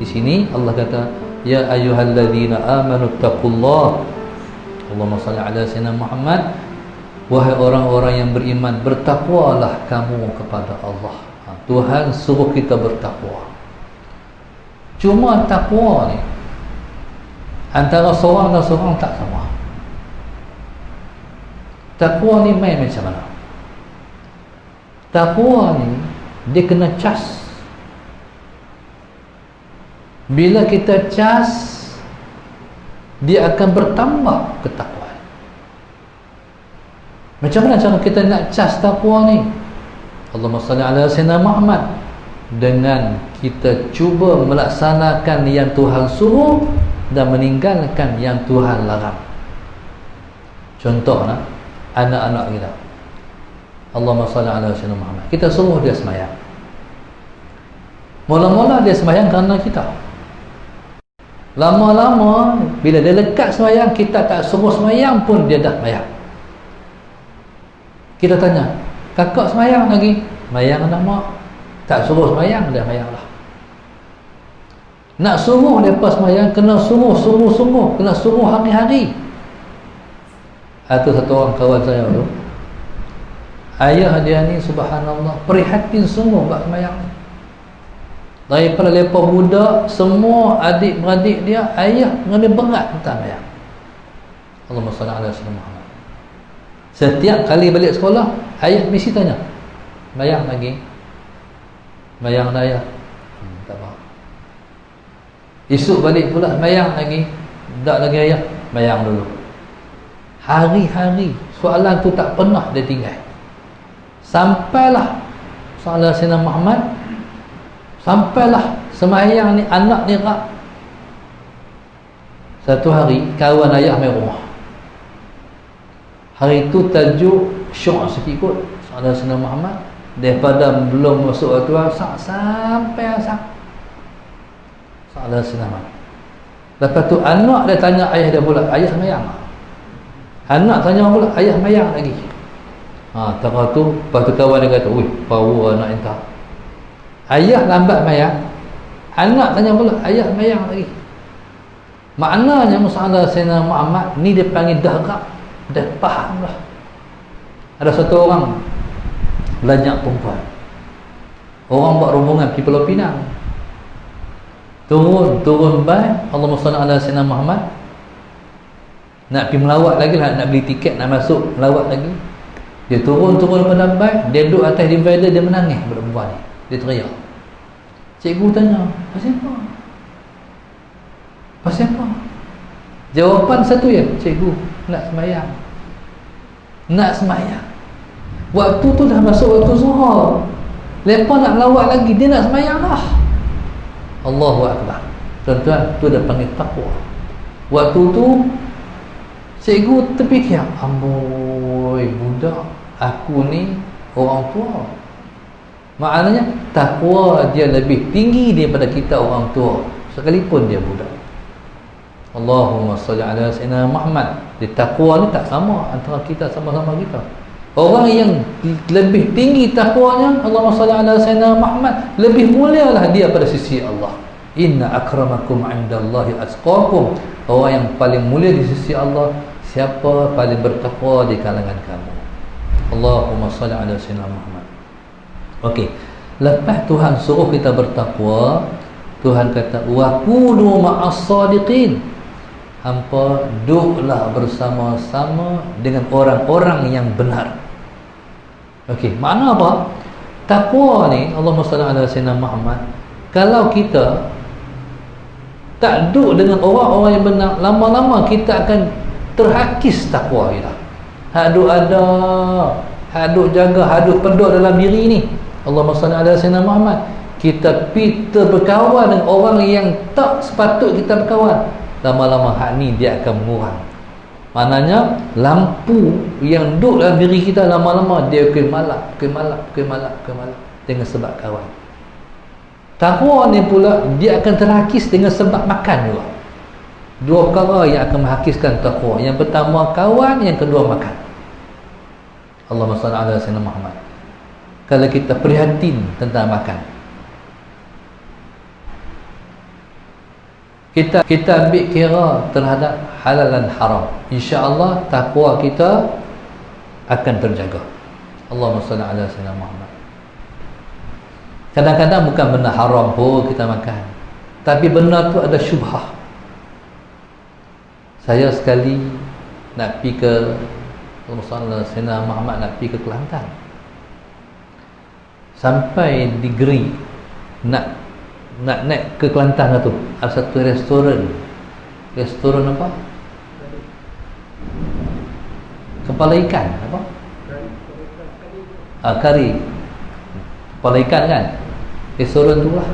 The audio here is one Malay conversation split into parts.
Di sini Allah kata, ya ayyuhalladzina amanu taqullah. Allahumma salli ala sayyidina Muhammad. Wahai orang-orang yang beriman, bertakwalah kamu kepada Allah. Tuhan suruh kita bertakwa. Cuma takwa ni antara seorang dan seorang tak sama. Takwa ni main macam mana? Takwa ni dia kena cas. Bila kita cas, dia akan bertambah ketakwaan. Macam mana cara kita nak cas takwa ni? Allahumma salli ala sayyidina Muhammad. Dengan kita cuba melaksanakan yang Tuhan suruh dan meninggalkan yang Tuhan larang. Contohnya anak-anak kita, Allahumma salli ala sayyidina Muhammad, kita suruh dia semayang. Mula-mula dia semayang kerana kita. Lama-lama bila dia lekat semayang, kita tak suruh semayang pun dia dah semayang. Kita tanya, kakak semayang lagi? Semayang dah mak. Tak suruh semayang, dia semayang lah. Nak suruh mereka semayang, kena sungguh-sungguh, kena suruh hari-hari. Ada satu orang kawan saya tu, ayah dia ni subhanallah prihatin sungguh buat semayang. Daripada mereka budak, semua adik-beradik dia, ayah mengambil berat tentang semayang. Allahumma salli ala sayyidina Muhammad. Setiap kali balik sekolah, ayah mesti tanya, semayang lagi? Semayang dah ayah? Tak apa. Esok balik pula, semayang lagi? Tak lagi ayah? Semayang dulu. Hari-hari soalan tu tak pernah dia tinggal. Sampailah soalan Sayyidina Muhammad, sampailah semayang ni anak ni rak. Satu hari kawan ayah main rumah. Hari tu tajuk syok sikit kot soalan Sayyidina Muhammad. Daripada belum masuk waktu asar sampai asar soalan Sayyidina Muhammad. Lepas tu anak dia tanya ayah dia pula, ayah semayang? Anak tanya pula, ayah semayang lagi? Tengah tu, lepas tu kawan dia kata, wih, power anak entah. Ayah lambat semayang, anak tanya pula, ayah semayang lagi? Maknanya masalah Sayyidina Muhammad ni dia panggil dah faham lah. Ada satu orang banyak perempuan, orang buat rombongan pergi Pulau Pinang, turun ban, Allahumma salli ala sayyidina Muhammad, nak pergi melawat lagi lah, nak beli tiket nak masuk melawat lagi. Dia turun pada ban, dia duduk atas divider, dia menangis perempuan ni, dia teriak. Cikgu tanya, pasal apa? Jawapan satu ya, cikgu, nak semayang. Waktu tu dah masuk waktu zuhur, lepas nak melawat lagi, dia nak semayang lah. Allahu Akbar. Tuan-tuan, tu dah panggil takwa. Waktu tu cikgu terfikir, amboi budak, aku ni orang tua. Maknanya takwa dia lebih tinggi daripada kita orang tua, sekalipun dia budak. Allahumma salli ala sayyidina Muhammad. Di takwa ni tak sama antara kita sama-sama kita. Orang yang lebih tinggi takwanya, Allahumma salli ala sayyidina Muhammad, lebih mulialah dia pada sisi Allah. Inna akramakum indallahi atqakum. Orang yang paling mulia di sisi Allah, siapa paling bertakwa di kalangan kamu. Allahumma salli ala sayyidina Muhammad. Okey, lepas Tuhan suruh kita bertakwa, Tuhan kata wa kunu ma'as sadiqin. Hampa duduklah bersama-sama dengan orang-orang yang benar. Okey, makna apa? Takwa ni, Allahumma salli ala sayyidina Muhammad, kalau kita tak duduk dengan orang-orang yang benar, lama-lama kita akan terhakis takwa kita. Hak duk ada, hak duk jaga, hak duk peduk dalam diri ni. Allahumma salli ala sayyidina Muhammad. Kita berkawan dengan orang yang tak sepatut kita berkawan, lama-lama hak ni dia akan mengurang. Maknanya lampu yang duduk dalam diri kita, lama-lama dia akan malap dengan sebab kawan. Takwa ni pula dia akan terhakis dengan sebab makan juga. Dua perkara yang akan menghakiskan takwa. Yang pertama kawan, yang kedua makan. Allahumma salli ala sayyidina Muhammad. Kalau kita prihatin tentang makan, kita ambil kira terhadap halal dan haram, insya-Allah takwa kita akan terjaga. Allahumma salli ala sayyidina Muhammad. Kadang-kadang bukan benda haram pun kita makan, tapi benda tu ada syubhah. Saya sekali nak pergi ke Sayyidina Muhammad, nak pergi ke Kelantan, sampai degree nak naik ke Kelantan tu, ada satu restoran apa, kepala ikan apa, kari kepala ikan kan, restoran tu lah.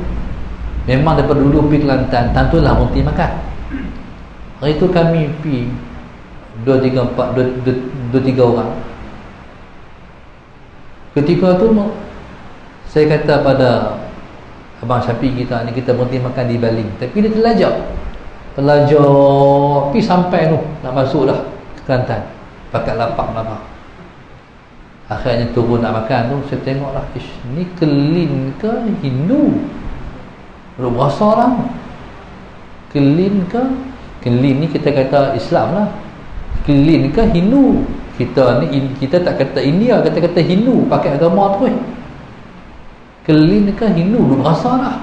Memang daripada dulu pergi Kelantan tentulah mesti makan. Hari tu kami pergi 2-3 orang. Ketika tu saya kata pada Abang Syafiq kita ni, kita berhenti makan di Baling, tapi dia terlajak pergi sampai tu nak masuk dah ke Kelantan, pakat lapak. Akhirnya turun nak makan tu, saya tengok lah, ni Kelin ke Hindu? Belum berasa lah. Kelin ni kita kata Islam lah, Kelin ke Hindu? Kita tak kata India, kata Hindu, pakai agama tu. Kelin ke Hindu? Belum berasa lah.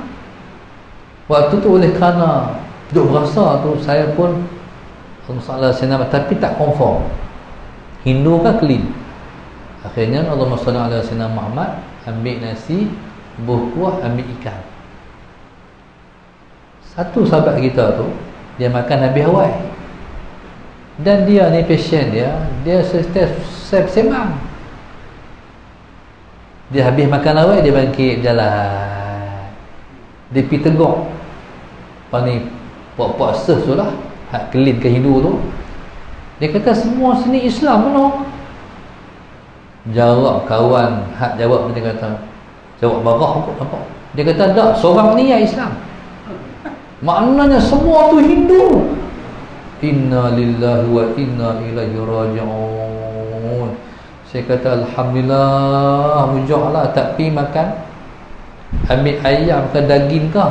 Waktu tu oleh kerana duk berasa tu, saya pun masalah senama, tapi tak confirm Hindu ke Kelin. Akhirnya Allahumma salli ala sayyidina Muhammad, ambil nasi, buah kuah, ambil ikan. Satu sahabat kita tu, dia makan habis awal, dan dia ni pasien dia semang. Dia habis makan awal, dia bangkit jalan, dia pergi tegur apa ni, puak-puak ses tu lah, hak Kelin ke Hindu tu. Dia kata semua sini Islam no. Jawab kawan hak jawab, dia kata jawab marah kot, nampak. Dia kata tak, seorang ni yang Islam, maknanya semua tu Hindu. Inna lillahi wa inna ilaihi raji'un. Saya kata alhamdulillah, mujahlah tak pi makan, ambil ayam ke daging ke,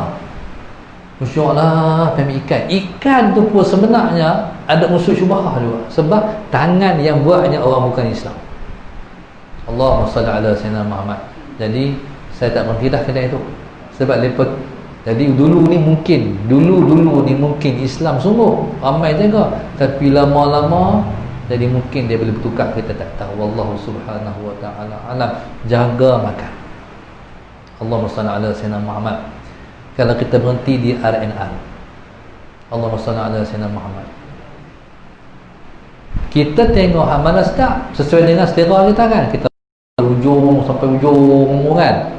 mujahlah ambil ikan tu pun sebenarnya ada unsur syubhah juga, sebab tangan yang buatnya orang bukan Islam. Allahumma salli ala sayyidina Muhammad. Jadi saya tak berhenti dah kedai tu, sebab lepas jadi dulu ni mungkin Islam sungguh ramai jaga, tapi lama-lama jadi mungkin dia boleh bertukar, kita tak tahu. Wallahu subhanahu wa ta'ala alam. Jaga makan. Allahumma salli ala sayyidina Muhammad. Kalau kita berhenti di RNR, Allahumma salli ala sayyidina Muhammad, kita tengok mana sedap sesuai dengan selera kita kan, kita ujung sampai ujung kan.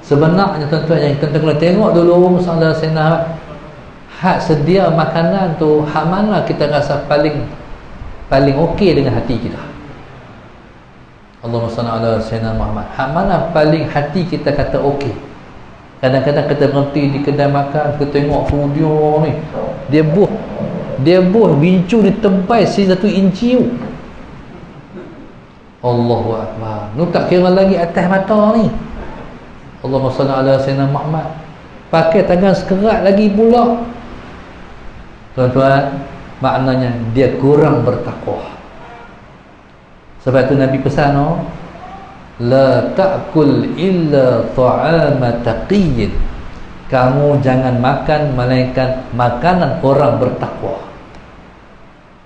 Sebenarnya tuan-tuan yang kita kena tengok dulu masalah senah, hak sedia makanan tu, hak mana kita rasa paling okey dengan hati kita. Allahumma salli ala sayyidina Muhammad. Hak mana paling hati kita kata okey. Kadang-kadang kita berhenti di kedai makan, kita tengok video ni, dia buh bincu ditebal 1 inci tu. Allahu akbar. Nu tak kira lagi atas mata ni. Allahumma salli ala sayyidina Muhammad. Pakai tangan sekerat lagi pula. Tuan-tuan, maknanya dia kurang bertakwa. Sebab tu Nabi pesan, la ta'kul illa ta'ama taqiyyin. Kamu jangan makan melainkan makanan orang bertakwa.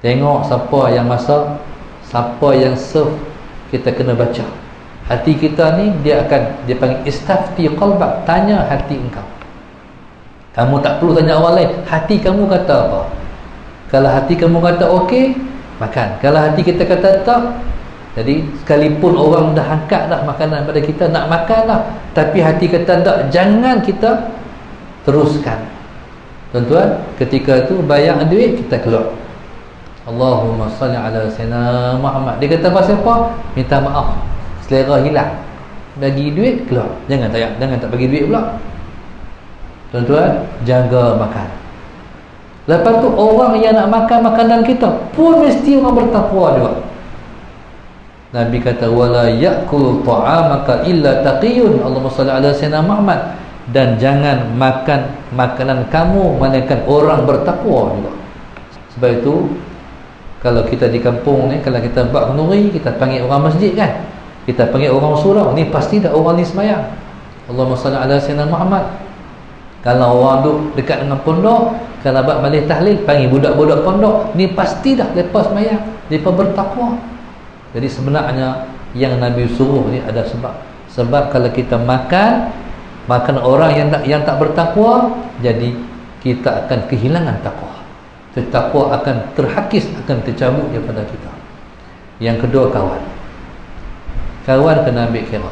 Tengok siapa yang masak, siapa yang serve, kita kena baca. Hati kita ni dia panggil istafti qalbak, tanya hati engkau. Kamu tak perlu tanya orang lain, hati kamu kata apa. Kalau hati kamu kata okey, makan. Kalau hati kita kata tak, jadi sekalipun orang dah angkat dah makanan pada kita, nak makan dah, tapi hati kata tak, jangan kita teruskan. Tuan-tuan, ketika tu bayar duit, kita keluar. Allahumma salli ala sayyidina Muhammad. Dia kata pasal apa? Minta maaf, selera hilang, bagi duit keluar. Jangan tak bagi duit pula. Tuan-tuan, jaga makan. Lepas tu orang yang nak makan makanan kita pun mesti orang bertakwa juga. Nabi kata wala ya'kul ta'amaka illa taqiyun. Allahumma salli ala sayyidina Muhammad. dan jangan makan makanan kamu melainkan orang bertakwa juga. Sebab itu kalau kita di kampung ni, kalau kita buat kenduri, kita panggil orang masjid kan, kita panggil orang surau, ni pasti dah orang ni sembahyang. Allahumma salli ala sayyidina Muhammad. Kalau orang duduk dekat dengan pondok, kalau buat majlis tahlil, panggil budak-budak pondok, ni pasti dah lepas sembahyang, depa bertakwa. Jadi sebenarnya yang Nabi suruh ni ada sebab. Sebab kalau kita makan orang yang tak bertakwa, jadi kita akan kehilangan takwa. Takwa akan terhakis, akan tercabut daripada kita. Yang kedua, kawan kena ambil kira.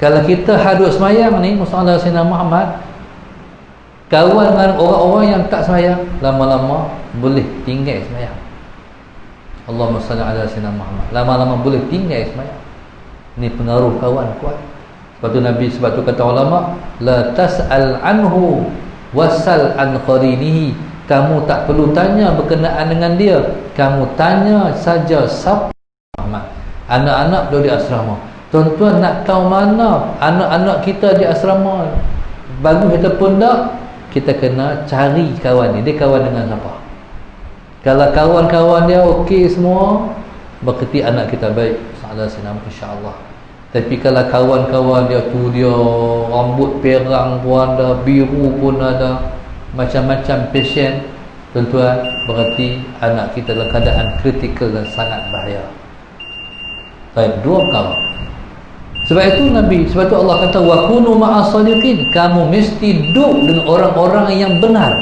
Kalau kita hadut semayang ni, Musallallahu Alaihi Wasallam Muhammad, kawan dengan orang-orang yang tak semayang, lama-lama boleh tinggal semayang. Allahumma salli ala sayyidina Muhammad, lama-lama boleh tinggal semayang. Ini pengaruh kawan kuat. Sebab tu kata ulama, la tas'al anhu wasal an qarinihi. Kamu tak perlu tanya berkenaan dengan dia, kamu tanya saja siapa Muhammad. Anak-anak duduk di asrama, tuan-tuan nak tahu mana anak-anak kita di asrama, bagus ataupun tak, kita kena cari kawan ni, dia kawan dengan siapa. Kalau kawan-kawan dia okey semua, berarti anak kita baik, insya-Allah. Tapi kalau kawan-kawan dia tu, dia rambut perang pun ada, biru pun ada, macam-macam passion, tuan-tuan, berarti anak kita dalam keadaan kritikal dan sangat bahaya. Baik, dua perkara. Sebab itu Allah kata wa kunu ma'as sadiqin, kamu mesti duduk dengan orang-orang yang benar.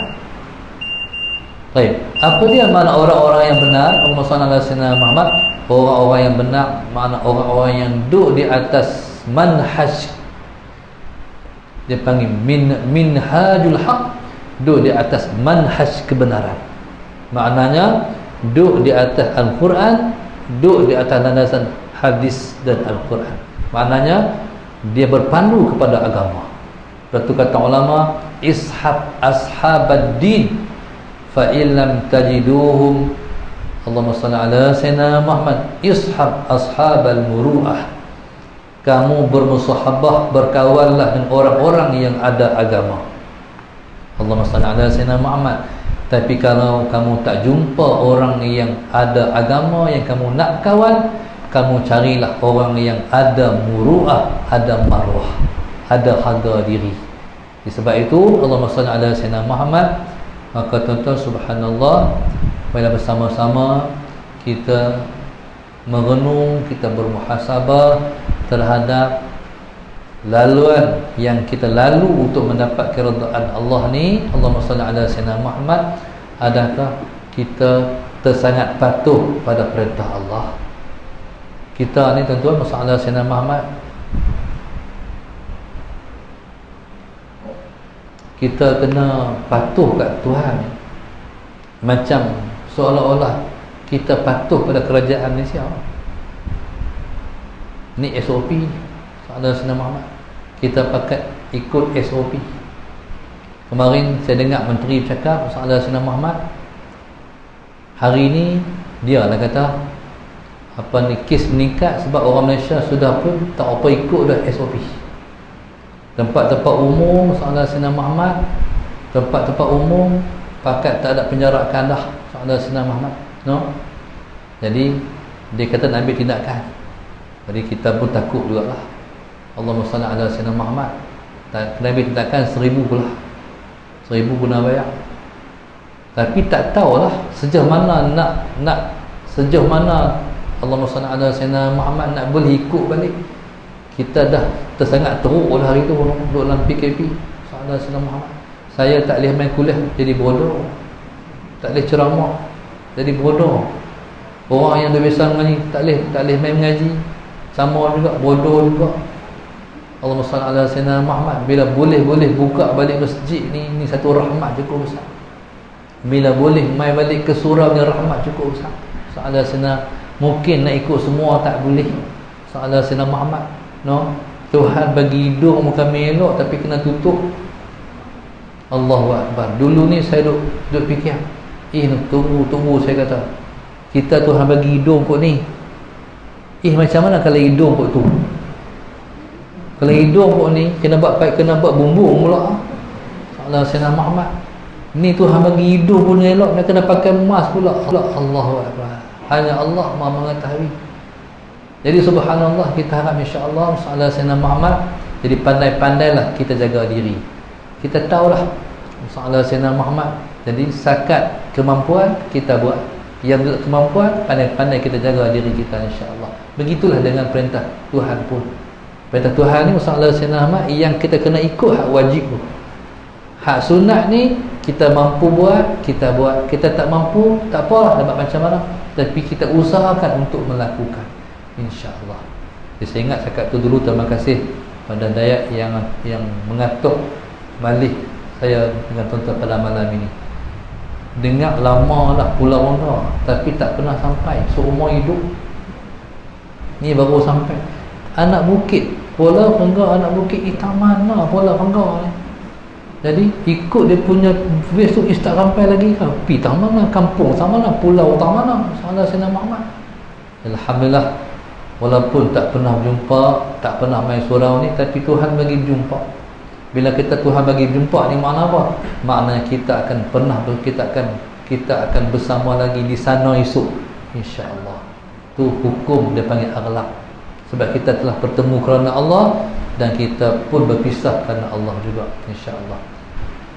Baik, apa dia makna orang-orang yang benar? Allahumma shalli ala sayyidina Muhammad. Orang-orang yang benar makna orang-orang yang duduk di atas manhaj, dia panggil minhajul haq, duduk di atas manhaj kebenaran. Maknanya duduk di atas Al-Quran, duduk di atas landasan hadis dan Al-Quran. Maknanya dia berpandu kepada agama. Lepas tu kata ulama, ishab ashabad din fa illam tajiduhum, Allahumma salli ala sayyidina Muhammad, ishab ashabal muru'ah. Kamu bermusahabah, berkawanlah dengan orang-orang yang ada agama. Allahumma salli ala sayyidina Muhammad. Tapi kalau kamu tak jumpa orang yang ada agama yang kamu nak kawan, kamu carilah orang yang ada muru'ah, ada marwah, ada harga diri. Sebab itu Allahumma salli ala sayyidina Muhammad. Maka tuan-tuan, subhanallah, bila bersama-sama kita merenung, kita bermuhasabah terhadap laluan yang kita lalu untuk mendapat keridaan Allah ni. Allahumma salli ala sayyidina Muhammad. Adakah kita tersangat patuh pada perintah Allah? Kita ni tuan-tuan, masalah sayyidina Muhammad, kita kena patuh kat Tuhan, macam seolah-olah kita patuh pada kerajaan Malaysia. Ni SOP ni, Saudara Sayyidina Muhammad, kita pakai ikut SOP. Kemarin saya dengar menteri bercakap, Saudara Sayyidina Muhammad, hari ni dia lah kata apa ni, kes meningkat sebab orang Malaysia sudah pun tak apa ikut dah SOP. Tempat-tempat umum, Saudara Sayyidina Muhammad, tempat-tempat umum pakat tak ada penjarakan dah, Saudara Sayyidina Muhammad, no? Jadi dia kata nak ambil tindakan. Jadi kita pun takut jugalah. Allahumma salli ala sayyidina Muhammad. Kena ambil tindakan 1000 pula, 1000 guna bayar. Tapi tak tahulah sejauh mana sejauh mana Allahumma salli ala sayyidina Muhammad nak boleh ikut balik. Kita dah tersangat teruk lah hari tu duduk dalam PKP, Saudara Sayyidina Muhammad. Saya tak boleh main kuliah, jadi bodoh. Tak boleh ceramah, jadi bodoh. Orang yang dah biasa mengaji tak boleh main mengaji, sama juga, bodoh juga. Allahumma salli ala sayyidina Muhammad. Bila boleh buka balik masjid ni satu rahmat cukup besar. Bila boleh mai balik ke surau ni rahmat cukup besar. Saudara Sayyidina, mungkin nak ikut semua tak boleh, Saudara Sayyidina Muhammad, no? Tuhan bagi hidung kami elok tapi kena tutup. Allahu Akbar. Dulu ni saya duduk fikir, tunggu saya kata, kita Tuhan bagi hidung kot ni, macam mana kalau hidung kot tu? Kalau hidung pun ni kena buat bumbung pula. Allah Sayyidina Muhammad. Ni Tuhan bagi hidung pun elok, dia kena pakai emas pula. Allahu Akbar. Hanya Allah Maha mengetahui. Jadi subhanallah, kita harap insya-Allah Allah Sayyidina Muhammad, jadi pandai-pandailah kita jaga diri. Kita tahulah Allah Sayyidina Muhammad. Jadi sakat kemampuan kita buat, yang kemampuan pandai-pandai kita jaga diri kita insya-Allah. Begitulah dengan perintah Tuhan pun. Perintah Tuhan ni Allah Sayyidina Muhammad yang kita kena ikut hak wajib tu. Hak sunat ni kita mampu buat, kita buat. Kita tak mampu, tak apalah, dapat macam mana, tapi kita usahakan untuk melakukan insya-Allah. Jadi saya ingat cakap tu dulu. Terima kasih pada Dayak yang mengatuk balik saya dengan tuan-tuan pada malam ini. Dengar lama dah Pulau Rongga, tapi tak pernah sampai seumur hidup. Ni baru sampai. Anak bukit Pulau Rongga, anak bukit tak mana Pulau Rongga ni. Jadi ikut dia punya base tu tak sampai lagi kan. Pi tak mana, kampung tak mana, pulau tak mana. Allah Sayyidina Muhammad. Alhamdulillah, walaupun tak pernah jumpa, tak pernah main surau ni, tapi Tuhan bagi jumpa. Bila Tuhan bagi jumpa ni makna apa? Maknanya kita akan bersama lagi di sana esok insya-Allah. Tu hukum dia panggil aghlaq. Sebab kita telah bertemu kerana Allah dan kita pun berpisah kerana Allah juga insya-Allah.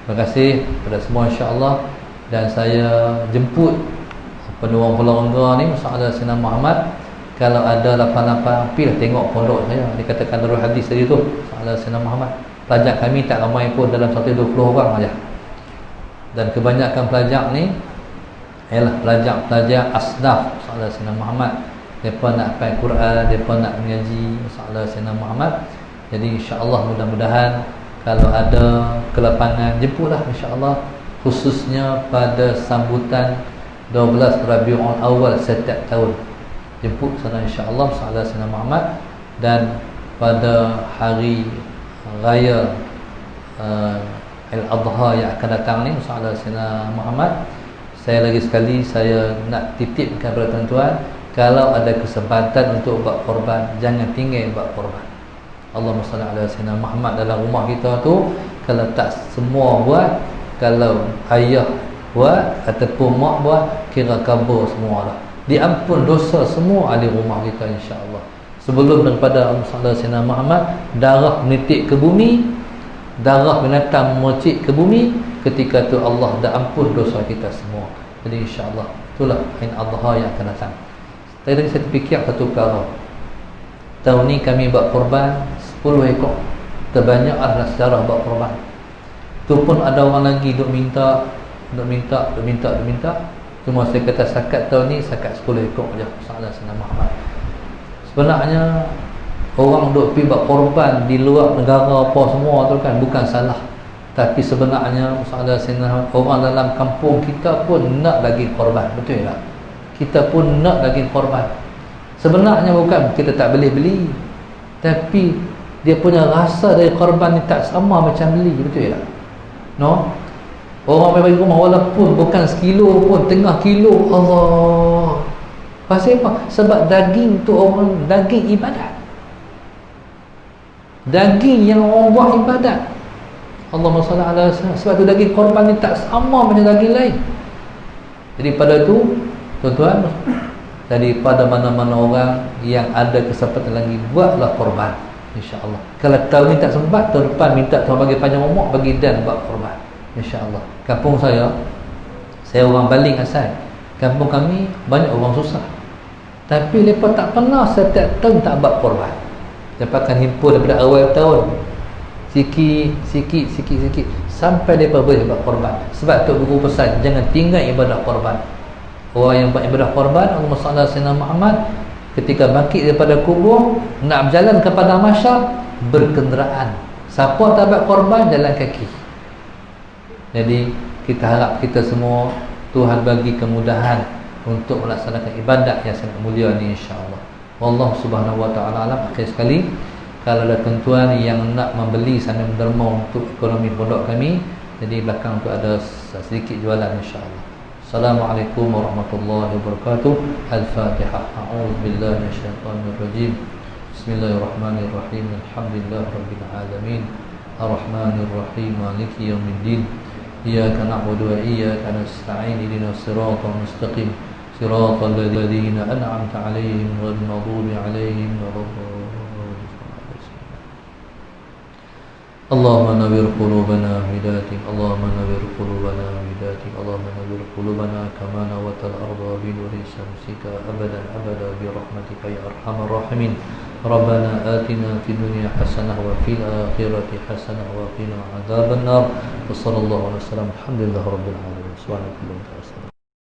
Terima kasih kepada semua insya-Allah, dan saya jemput penuang Pulau Rongga ni Masya-Allah Sayyidina Muhammad. Kalau ada lapang-lapang, pergilah tengok pondok saya. Dikatakan Darul Hadis tadi tu Masya-Allah Sayyidina Muhammad. Pelajar kami tak ramai pun, dalam 120 orang saja. Dan kebanyakan pelajar ni ialah pelajar asnaf Masya-Allah Sayyidina Muhammad. Mereka nak hafal Quran, mereka nak mengaji Masya-Allah Sayyidina Muhammad. Jadi insya-Allah mudah-mudahan kalau ada kelapangan, jemputlah insya-Allah, khususnya pada sambutan 12 Rabiul Awal setiap tahun. Jemput sana insya-Allah Masya-Allah Sayyidina Muhammad. Dan pada hari raya Al-Adha yang akan datang ni Masya-Allah Sayyidina Muhammad, saya lagi sekali saya nak titipkan kepada tuan-tuan, kalau ada kesempatan untuk buat korban, jangan tinggal buat korban. Allahumma salli ala Sayyidina Muhammad. Dalam rumah kita tu, kalau tak semua buat, kalau ayah buat ataupun mak buat, kira kabur semua dah. Diampun dosa semua ahli rumah kita insya-Allah. Sebelum daripada Allahumma Sayyidina Muhammad, darah menitik ke bumi, darah binatang mercik ke bumi, ketika tu Allah dah ampun dosa kita semua. Jadi insya-Allah itulah Ain Adha yang akan datang. Tadi saya terfikir satu perkara. Tahun ni kami buat korban 10 ekor. Terbanyak adalah sejarah buat korban. Tu pun ada orang lagi duk minta. Cuma saya kata sakat tahun ni sakat 10 ekor je. Salah Sayyidina Muhammad. Sebenarnya orang duk pergi buat korban di luar negara apa semua tu kan bukan salah. Tapi sebenarnya Sayyidina Muhammad, orang dalam kampung kita pun nak lagi korban. Betul tak? Kita pun nak lagi korban. Sebenarnya bukan kita tak boleh beli, tapi dia punya rasa dari korban ni tak sama macam beli. Betul tak? No? Orang bagi rumah walaupun bukan sekilo pun, tengah kilo, Allah. Pasal apa? Sebab daging tu orang, daging ibadat. Daging yang orang buat ibadat. Allahumma salli ala Sayyidina. Sebab tu daging korban ni tak sama macam daging lain. Jadi pada tu tuan-tuan, daripada mana-mana orang yang ada kesempatan lagi, buatlah korban insya-Allah. Kalau tahun ni tak sempat, tahun depan minta Tuhan bagi panjang umur, bagi dan buat korban insya-Allah. Kampung saya orang Baling asal. Kampung kami banyak orang susah, tapi mereka tak pernah setiap tahun tak buat korban. Mereka akan himpun daripada awal tahun sikit sampai mereka boleh buat korban. Sebab tu guru pesan, jangan tinggal ibadah korban. Orang yang buat ibadah korban, Allahumma salli ala Sayyidina Muhammad, ketika bangkit daripada kubur nak berjalan kepada mahsyar, berkenderaan. Siapa tak buat korban, jalan kaki. Jadi kita harap kita semua Tuhan bagi kemudahan untuk melaksanakan ibadat yang sangat mulia ni insya-Allah. Wallahu subhanahu wa ta'ala alam. Akhir sekali, kalau ada tuan-tuan yang nak membeli sambil menderma untuk ekonomi pondok kami, jadi belakang tu ada sedikit jualan insya-Allah. Assalamualaikum warahmatullahi wabarakatuh. Al-Fatihah. A'udzu billahi minasyaitonir rajim. Bismillahirrahmanirrahim. Alhamdulillahirabbil alamin. Arrahmanir rahim. Maliki yaumiddin. Iyyaka na'budu wa iyyaka nasta'in. Ihdinas siratal mustaqim. Siratal ladzina an'amta 'alaihim ghairil maghdubi 'alaihim waladdallin. اللهم نور قلوبنا بذاتك اللهم نور قلوبنا بذاتك اللهم نور قلوبنا كما نورت الأرض بنور شمسك أبدا أبدا برحمتك يا أرحم الراحمين ربنا آتنا في الدنيا حسنة وفي الآخرة حسنة وقنا عذاب النار وصلى الله عليه وسلم الحمد لله رب العالمين سبحانك اللهم وبحمدك